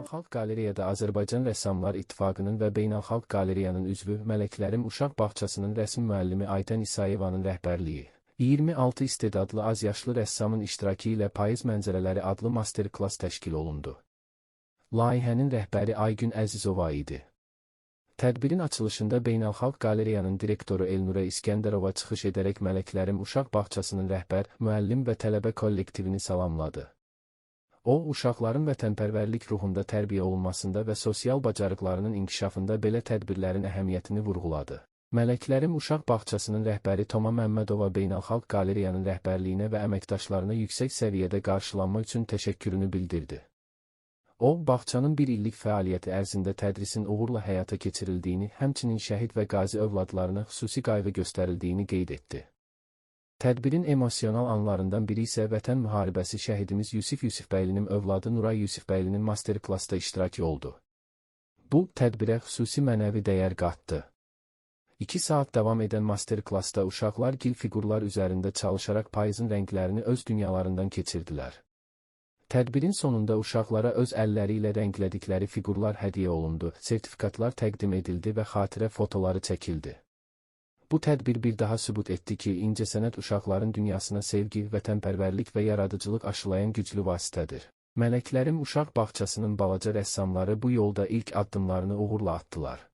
Beynəlxalq Qalereyada Azərbaycan Rəssamlar İttifaqının və Beynəlxalq Qaleriyanın üzvü Mələklərim Uşaq Bağçasının rəsm müəllimi Aytən İsayevanın rəhbərliyi, 26 istedadlı azyaşlı rəssamın iştirakı ilə Payız Mənzərələri adlı master-klass təşkil olundu. Layihənin rəhbəri Aygün Əzizova idi. Tədbirin açılışında Beynəlxalq Qaleriyanın direktoru Elnurə İskəndərova çıxış edərək Mələklərim Uşaq Bağçasının rəhbər, müəllim və tələbə kollektivini salamladı. O, uşaqların vətənpərvərlik ruhunda tərbiyə olunmasında və sosial bacarıqlarının inkişafında belə tədbirlərin əhəmiyyətini vurğuladı. Mələklərim Uşaq Bağçasının rəhbəri Toma Məmmədova Beynəlxalq Qaleriyanın rəhbərliyinə və əməkdaşlarına yüksək səviyyədə qarşılanma üçün təşəkkürünü bildirdi. O, bağçanın bir illik fəaliyyəti ərzində tədrisin uğurla həyata keçirildiyini, həmçinin şəhid və qazi övladlarına xüsusi qayğı göstərildiyini qeyd etdi. Tədbirin emosional anlarından biri isə Vətən müharibəsi şəhidimiz Yusif Yusifbəylinin övladı Nuray Yusifbəylinin master-klassda iştirakı oldu. Bu, tədbirə xüsusi mənəvi dəyər qatdı. 2 saat davam edən master-klassda uşaqlar gil fiqurlar üzərində çalışaraq payızın rənglərini öz dünyalarından keçirdilər. Tədbirin sonunda uşaqlara öz əlləri ilə rənglədikləri fiqurlar hədiyyə olundu, sertifikatlar təqdim edildi və xatirə fotoları çəkildi. Bu tədbir bir daha sübut etdi ki, incəsənət uşaqların dünyasına sevgi, vətənpərvərlik və yaradıcılıq aşılayan güclü vasitədir. Mələklərim Uşaq Bağçasının balaca rəssamları bu yolda ilk addımlarını uğurla atdılar.